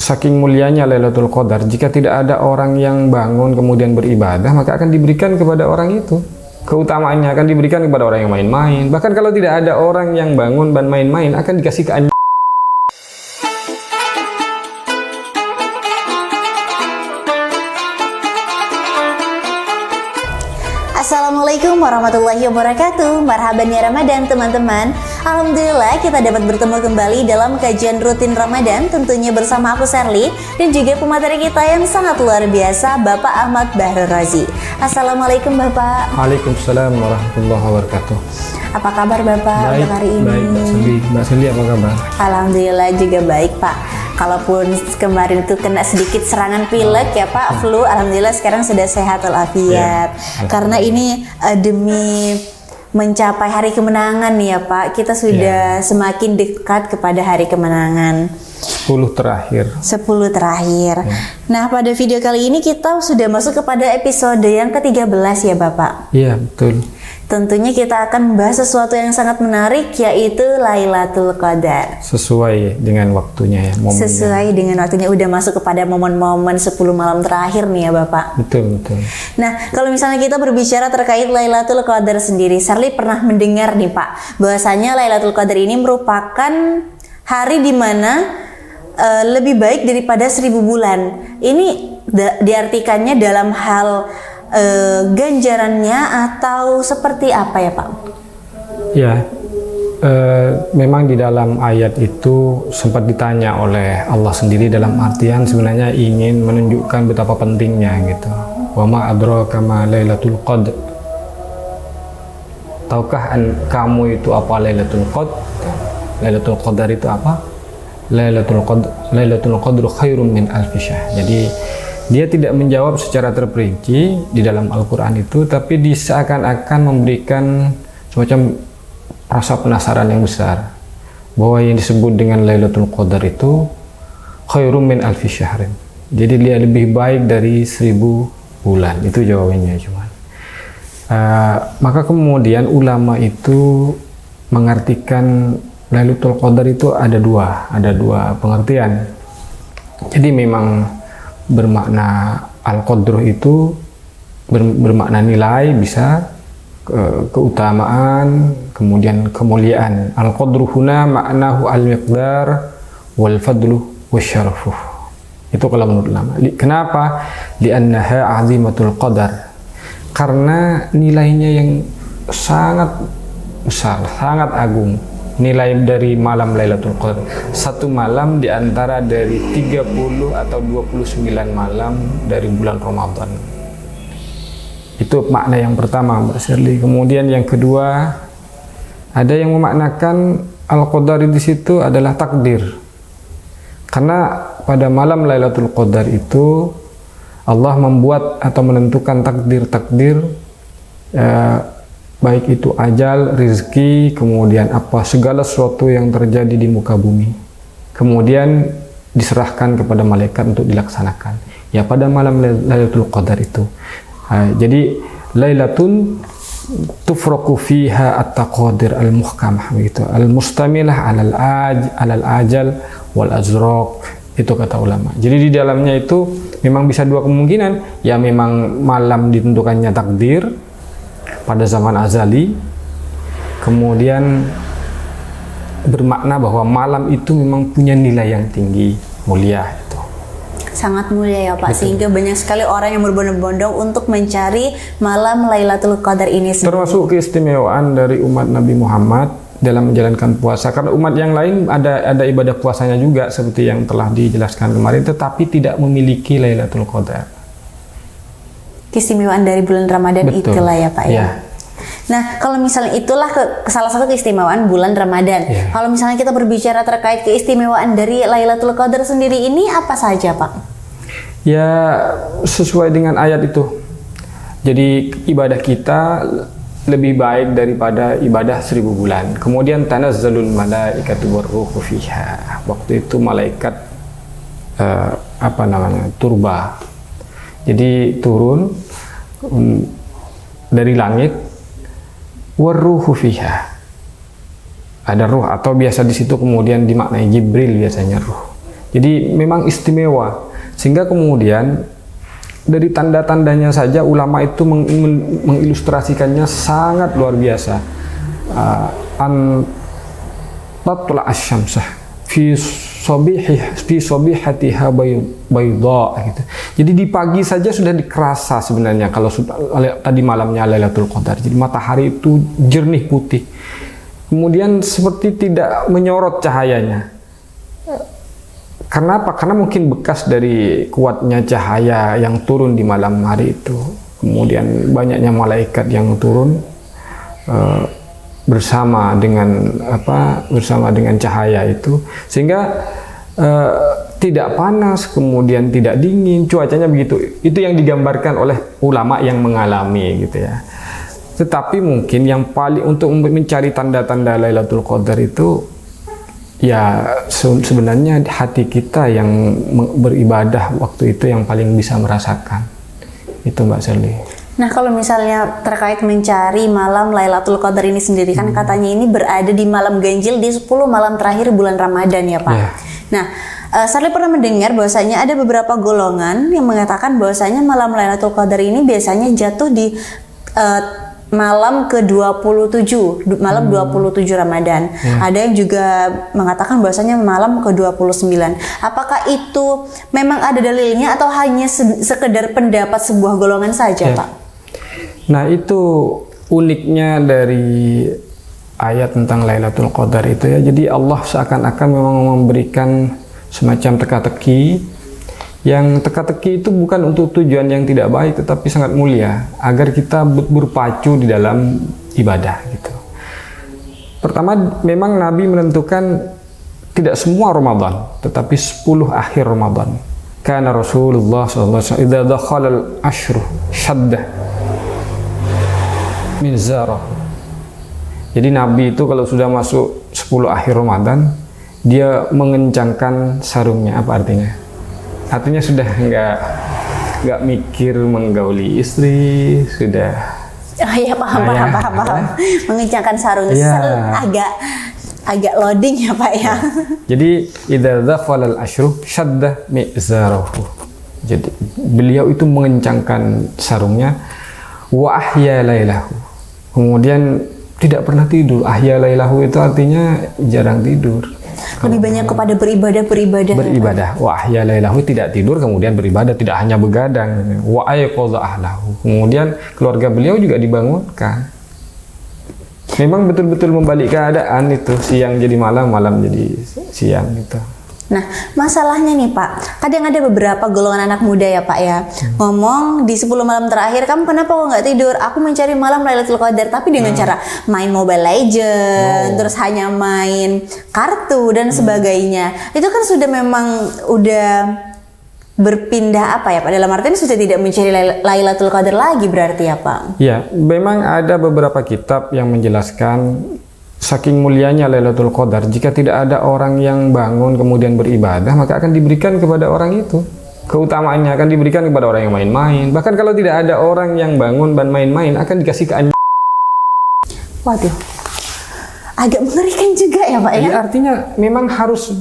saking mulianya Lailatul Qadar, jika tidak ada orang yang bangun kemudian beribadah, maka akan diberikan kepada orang itu. Keutamaannya akan diberikan kepada orang yang main-main. Bahkan kalau tidak ada orang yang bangun dan main-main, akan dikasih ke anjing. Assalamualaikum warahmatullahi wabarakatuh. Marhaban ya Ramadan teman-teman. Alhamdulillah kita dapat bertemu kembali dalam kajian rutin Ramadan, tentunya bersama aku Sherly dan juga pemateri kita yang sangat luar biasa, Bapak Ahmad Bahrul Razi. Assalamualaikum Bapak. Waalaikumsalam warahmatullahi wabarakatuh. Apa kabar Bapak untuk hari ini? Baik Mbak Sherly, apa kabar? Alhamdulillah juga baik Pak. Kalaupun kemarin itu kena sedikit serangan pilek ya Pak, flu, alhamdulillah sekarang sudah sehat walafiat. Karena ini demi mencapai hari kemenangan nih ya Pak, kita sudah semakin dekat kepada hari kemenangan. 10 terakhir. 10 terakhir. Nah, pada video kali ini kita sudah masuk kepada episode yang ke-13 ya Bapak. Iya, betul. Tentunya kita akan membahas sesuatu yang sangat menarik, yaitu Lailatul Qadar. Sesuai dengan waktunya ya, momennya. Sesuai dengan waktunya, udah masuk kepada momen-momen 10 malam terakhir nih ya Bapak. Betul. Nah, kalau misalnya kita berbicara terkait Lailatul Qadar sendiri, Sherly pernah mendengar nih Pak, bahwasanya Lailatul Qadar ini merupakan hari di mana lebih baik daripada 1000 bulan. Ini diartikannya dalam hal ganjarannya atau seperti apa ya Pak? Ya, memang di dalam ayat itu sempat ditanya oleh Allah sendiri, dalam artian sebenarnya ingin menunjukkan betapa pentingnya gitu. Wa ma adraka ma Lailatul Qadar. Tahukah kamu itu apa Lailatul Qadar? Lailatul Qadar itu apa? Lailatul Qadru khairum min alfi syahr. Jadi dia tidak menjawab secara terperinci di dalam Al-Quran itu, tapi dia seakan-akan memberikan semacam rasa penasaran yang besar bahwa yang disebut dengan Lailatul Qadar itu khairum min alfi syahrin. Jadi dia lebih baik dari 1000 bulan. Itu jawabannya cuman. Maka kemudian ulama itu mengartikan Lailatul Qadar itu ada dua pengertian. Jadi memang bermakna al-qadruh itu bermakna nilai, bisa keutamaan, kemudian kemuliaan. Al-qadruh huna ma'nahu al-miqdar wal fadlu wasyarafuh. Itu kalau menurut ulama. Kenapa? Li'annaha 'azimatul qadar. Karena nilainya yang sangat besar, sangat agung. Nilai dari malam Lailatul Qadar, satu malam di antara dari 30 atau 29 malam dari bulan Ramadan. Itu makna yang pertama Mbak Sherly. Kemudian yang kedua, ada yang memaknakan Al-Qadar di situ adalah takdir. Karena pada malam Lailatul Qadar itu Allah membuat atau menentukan takdir-takdir, baik itu ajal, rezeki, kemudian apa segala sesuatu yang terjadi di muka bumi, kemudian diserahkan kepada malaikat untuk dilaksanakan ya pada malam Lailatul Qadar itu. Jadi Lailatun tufraqu fiha at-taqadir al-muhkamah begitu, al-mustamilah alal ajal wal azraq, itu kata ulama. Jadi di dalamnya itu memang bisa dua kemungkinan, ya memang malam ditentukannya takdir pada zaman azali, kemudian bermakna bahwa malam itu memang punya nilai yang tinggi, mulia itu. Sangat mulia ya Pak. Betul. Sehingga banyak sekali orang yang berbondong-bondong untuk mencari malam Lailatul Qadar ini sendiri. Termasuk keistimewaan dari umat Nabi Muhammad dalam menjalankan puasa. Karena umat yang lain ada ibadah puasanya juga seperti yang telah dijelaskan kemarin, tetapi tidak memiliki Lailatul Qadar. Keistimewaan dari bulan Ramadan. Betul. Itulah ya Pak ya. Nah, kalau misalnya itulah salah satu keistimewaan bulan Ramadan. Kalau misalnya kita berbicara terkait keistimewaan dari Lailatul Qadar sendiri, ini apa saja Pak? Ya, sesuai dengan ayat itu. Jadi ibadah kita lebih baik daripada ibadah 1000 bulan. Kemudian tanazzalul malaikatu warruhu fiha. Waktu itu malaikat turba. Jadi turun dari langit, warruhu fiha. Ada ruh, atau biasa di situ kemudian dimaknai Jibril biasanya ruh. Jadi memang istimewa, sehingga kemudian dari tanda-tandanya saja ulama itu mengilustrasikannya sangat luar biasa. An tatla asy-syamsah fi sabihatiha bayda gitu. Jadi di pagi saja sudah dikerasa sebenarnya kalau tadi malamnya Lailatul Qadar. Jadi matahari itu jernih putih. Kemudian seperti tidak menyorot cahayanya. Karena apa? Karena mungkin bekas dari kuatnya cahaya yang turun di malam hari itu. Kemudian banyaknya malaikat yang turun bersama dengan cahaya itu, sehingga tidak panas, kemudian tidak dingin, cuacanya begitu. Itu yang digambarkan oleh ulama yang mengalami gitu ya. Tetapi mungkin yang paling untuk mencari tanda-tanda Lailatul Qadar itu ya sebenarnya hati kita yang beribadah waktu itu yang paling bisa merasakan itu, Mbak Sally. Nah, kalau misalnya terkait mencari malam Lailatul Qadar ini sendiri, kan katanya ini berada di malam ganjil di 10 malam terakhir bulan Ramadan ya Pak. Yeah. Nah, Sarli pernah mendengar bahwasanya ada beberapa golongan yang mengatakan bahwasanya malam Lailatul Qadar ini biasanya jatuh di malam ke-27, malam 27 Ramadan. Ada yang juga mengatakan bahwasanya malam ke-29. Apakah itu memang ada dalilnya atau hanya sekedar pendapat sebuah golongan saja, Pak? Nah, itu uniknya dari ayat tentang Lailatul Qadar itu ya. Jadi Allah seakan-akan memang memberikan semacam teka-teki, yang teka-teki itu bukan untuk tujuan yang tidak baik tetapi sangat mulia, agar kita berpacu di dalam ibadah gitu. Pertama, memang Nabi menentukan tidak semua Ramadan, tetapi 10 akhir Ramadan. Karena Rasulullah sallallahu alaihi wasallam idza dakhala al-ashru shadda min zarah. Jadi Nabi itu kalau sudah masuk 10 akhir Ramadan, dia mengencangkan sarungnya. Apa artinya? Artinya sudah nggak mikir menggauli istri, sudah. Oh iya, paham. Mengencangkan sarung, agak loading ya Pak ya. Jadi idza dzafal al-ashru shadda mi'zarahu. Jadi beliau itu mengencangkan sarungnya, wa ahya lailahu. Kemudian tidak pernah tidur. Ahya lailahu itu artinya jarang tidur. Lebih banyak kepada beribadah. Wa ahya lailahu, tidak tidur kemudian beribadah, tidak hanya begadang. Wa ayqadha ahlahu. Kemudian keluarga beliau juga dibangunkan. Memang betul-betul membalik keadaan itu, siang jadi malam, malam jadi siang gitu. Nah, masalahnya nih Pak, kadang ada beberapa golongan anak muda ya Pak ya, ngomong di 10 malam terakhir, kamu kenapa kok nggak tidur? Aku mencari malam Lailatul Qadar, tapi dengan cara main Mobile Legends, terus hanya main kartu dan sebagainya. Itu kan sudah memang udah berpindah apa ya Pak? Dalam artian sudah tidak mencari Lailatul Qadar lagi berarti ya Pak? Ya, memang ada beberapa kitab yang menjelaskan saking mulianya Lailatul Qadar, jika tidak ada orang yang bangun kemudian beribadah, maka akan diberikan kepada orang itu. Keutamaannya akan diberikan kepada orang yang main-main. Bahkan kalau tidak ada orang yang bangun dan main-main, akan dikasih ke anjing. Waduh, agak mengerikan juga ya Pak ya? Jadi artinya memang harus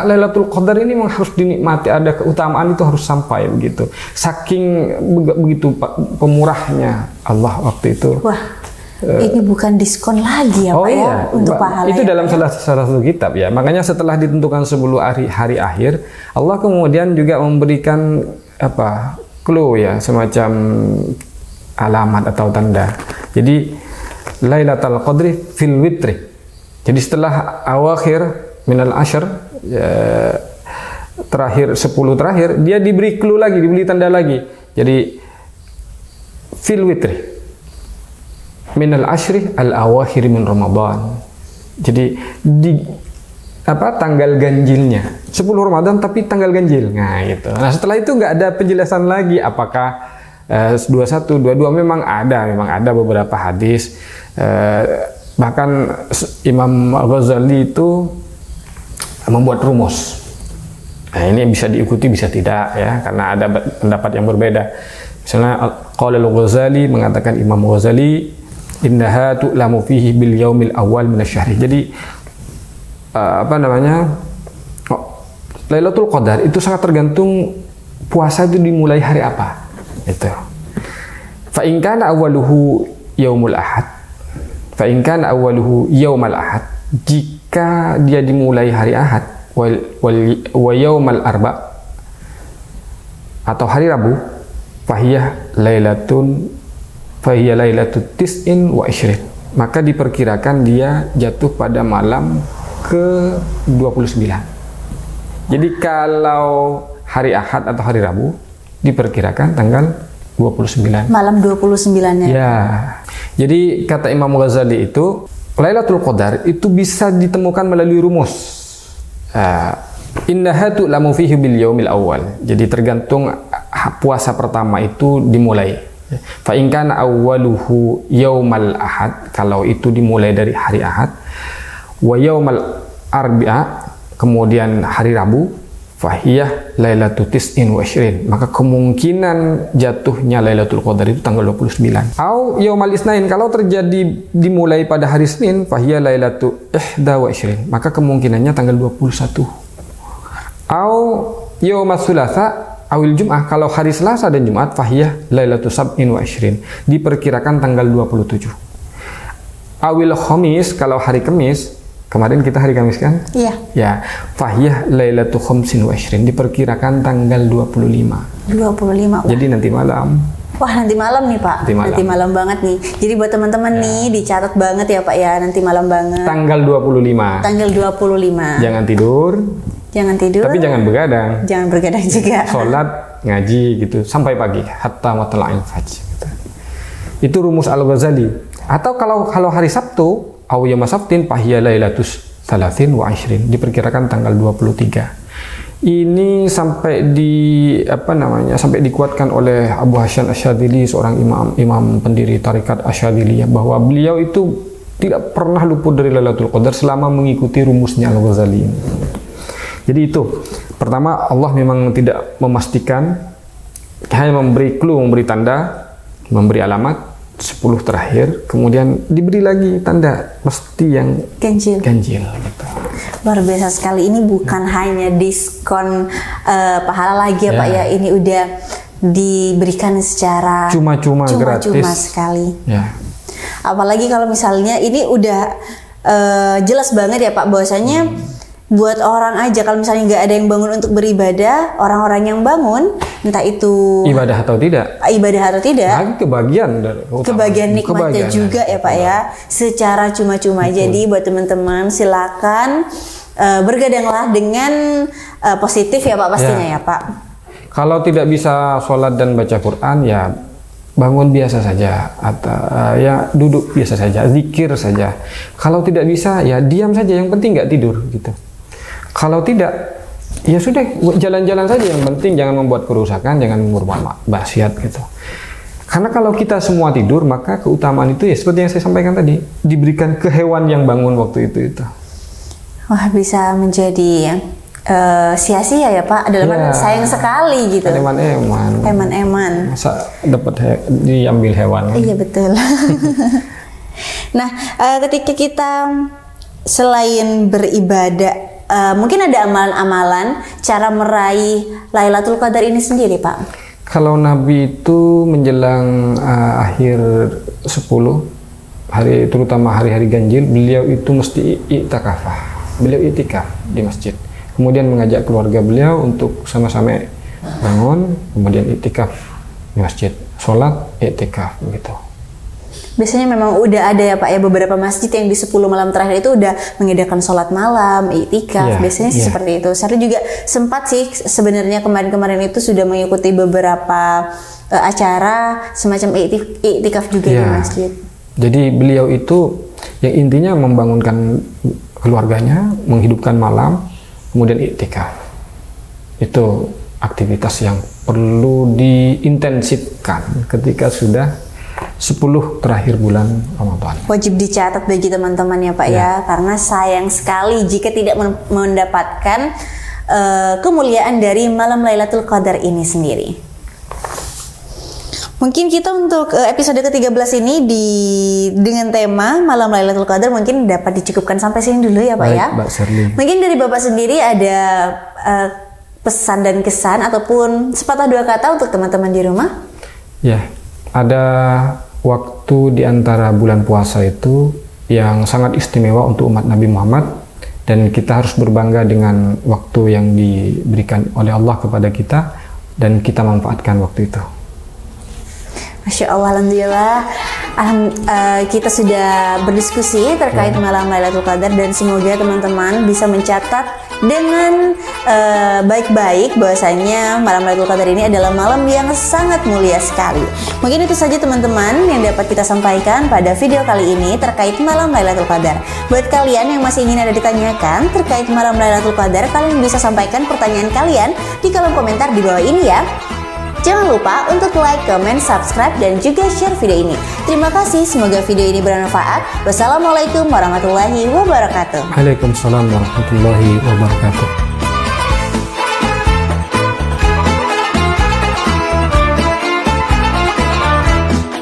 Lailatul Qadar ini memang harus dinikmati, ada keutamaan itu harus sampai begitu. Saking begitu pemurahnya Allah waktu itu. Wah. Ini bukan diskon lagi ya Pak ya untuk pahala. Itu ya, dalam salah satu kitab ya. Makanya setelah ditentukan 10 hari akhir, Allah kemudian juga memberikan clue ya, semacam alamat atau tanda. Jadi Lailatul Qadri fil witri. Jadi setelah awakhir minal ashr, terakhir 10 terakhir, dia diberi clue lagi, diberi tanda lagi. Jadi fil witri minal ashri al-awakhir min Ramadan. Jadi di tanggal ganjilnya 10 Ramadan tapi tanggal ganjil. Nah, gitu. Nah, setelah itu nggak ada penjelasan lagi apakah 21, 22. Memang ada beberapa hadis. Bahkan Imam Ghazali itu membuat rumus. Nah, ini bisa diikuti bisa tidak ya, karena ada pendapat yang berbeda. Misalnya qala al-Ghazali, mengatakan Imam Ghazali, innaha tu'lamu fihi bil yaumil awal minasyahri. Jadi Lailatul Qadar itu sangat tergantung puasa itu dimulai hari apa. Itu. Fa in kana awwaluhu yaumul ahad. Fa in kana awwaluhu yaumal ahad. Jika dia dimulai hari Ahad wa yaumal arba atau hari Rabu, fahiyah lailatul tis'in wa ishrin. Maka diperkirakan dia jatuh pada malam ke-29. Jadi kalau hari Ahad atau hari Rabu diperkirakan tanggal 29. Malam 29-nya. Ya. Jadi kata Imam Ghazali itu Lailatul Qadar itu bisa ditemukan melalui rumus. Innaha tu'lamu fihi bil yaumil awal. Jadi tergantung puasa pertama itu dimulai. Fa in kana awwaluhu yaumal ahad, kalau itu dimulai dari hari Ahad, wa yaumal arbi'a, kemudian hari Rabu, fahiyah lailatul tis'in wa ishrin. Maka kemungkinan jatuhnya Lailatul Qadar itu tanggal 29. Au yaumal isnain, kalau terjadi dimulai pada hari Senin, fahiyah lailatul ihda wa ishrin. Maka kemungkinannya tanggal 21. Au yaumas sulasa awil Jum'ah, kalau hari Selasa dan Jumat, fahiyah lailatul sab'in wa ishrin. Diperkirakan tanggal 27. Awil Khamis, kalau hari Kamis, kemarin kita hari Kamis kan? Iya. Ya, fahiyah lailatul khamsin wa ishrin, diperkirakan tanggal 25. 25. Jadi nanti malam. Wah, nanti malam nih Pak. Nanti malam banget nih. Jadi buat teman-teman nih dicatat banget ya Pak ya, nanti malam banget. Tanggal 25. Tanggal 25. Jangan tidur. Jangan tidur. Tapi jangan begadang. Jangan begadang juga. Sholat, ngaji gitu sampai pagi, hatta matla'il fajr gitu. Itu rumus Al-Ghazali. Atau kalau hari Sabtu, aw yaum sabtin fahiyah lailatus salasin wa ishrin, diperkirakan tanggal 23. Ini sampai sampai dikuatkan oleh Abu Hasyam Asyadzili, seorang imam pendiri tarekat Asyadziliyah, bahwa beliau itu tidak pernah luput dari Lailatul Qadar selama mengikuti rumusnya Al-Ghazali. Jadi itu pertama, Allah memang tidak memastikan, hanya memberi clue, memberi tanda, memberi alamat 10 terakhir, kemudian diberi lagi tanda mesti yang ganjil gitu. Luar biasa sekali, ini bukan hanya diskon pahala lagi ya Pak ya, ini udah diberikan secara cuma-cuma gratis sekali. Ya. Apalagi kalau misalnya ini udah jelas banget ya Pak, bahwasanya buat orang aja, kalau misalnya nggak ada yang bangun untuk beribadah, orang-orang yang bangun, entah itu ibadah atau tidak, lagi kebagian nikmatnya juga ya Pak ya, secara cuma-cuma. Jadi buat teman-teman silakan bergadanglah dengan positif ya Pak, pastinya ya Pak. Kalau tidak bisa sholat dan baca Quran, ya bangun biasa saja, atau ya duduk biasa saja, zikir saja. Kalau tidak bisa, ya diam saja, yang penting nggak tidur gitu. Kalau tidak, ya sudah jalan-jalan saja, yang penting jangan membuat kerusakan, jangan berbuat maksiat gitu. Karena kalau kita semua tidur, maka keutamaan itu ya seperti yang saya sampaikan tadi, diberikan ke hewan yang bangun waktu itu. Wah, bisa menjadi sia-sia ya Pak, adalah sayang sekali gitu. Eman-eman. Masa dapat diambil hewan? Iya betul. Nah, ketika kita selain beribadah, mungkin ada amalan-amalan cara meraih Lailatul Qadar ini sendiri Pak? Kalau Nabi itu menjelang akhir 10 hari, terutama hari-hari ganjil, beliau itu mesti i'tikafah. Beliau i'tikaf di masjid. Kemudian mengajak keluarga beliau untuk sama-sama bangun, kemudian i'tikaf di masjid, sholat, i'tikaf begitu. Biasanya memang udah ada ya Pak ya, beberapa masjid yang di 10 malam terakhir itu udah mengadakan sholat malam, i'tikaf, biasanya sih seperti itu. Saya juga sempat sih sebenarnya kemarin-kemarin itu sudah mengikuti beberapa acara semacam i'tikaf juga di masjid. Jadi beliau itu yang intinya membangunkan keluarganya, menghidupkan malam, kemudian i'tikaf. Itu aktivitas yang perlu diintensifkan ketika sudah 10 terakhir bulan Ramadan. Wajib dicatat bagi teman-teman ya Pak ya, karena sayang sekali jika tidak mendapatkan kemuliaan dari malam Lailatul Qadar ini sendiri. Mungkin kita untuk episode ke-13 ini dengan tema malam Lailatul Qadar mungkin dapat dicukupkan sampai sini dulu ya Pak. Baik, ya. Mbak Sherly. Mungkin dari Bapak sendiri ada pesan dan kesan ataupun sepatah dua kata untuk teman-teman di rumah? Ya, ada waktu di antara bulan puasa itu yang sangat istimewa untuk umat Nabi Muhammad, dan kita harus berbangga dengan waktu yang diberikan oleh Allah kepada kita dan kita manfaatkan waktu itu. Masya Allah, Alhamdulillah. Kita sudah berdiskusi terkait malam Lailatul Qadar, dan semoga teman-teman bisa mencatat dengan baik-baik bahwasanya malam Lailatul Qadar ini adalah malam yang sangat mulia sekali. Mungkin itu saja teman-teman yang dapat kita sampaikan pada video kali ini terkait malam Lailatul Qadar. Buat kalian yang masih ingin ada ditanyakan terkait malam Lailatul Qadar, kalian bisa sampaikan pertanyaan kalian di kolom komentar di bawah ini ya. Jangan lupa untuk like, comment, subscribe, dan juga share video ini. Terima kasih, semoga video ini bermanfaat. Wassalamualaikum warahmatullahi wabarakatuh. Waalaikumsalam warahmatullahi wabarakatuh.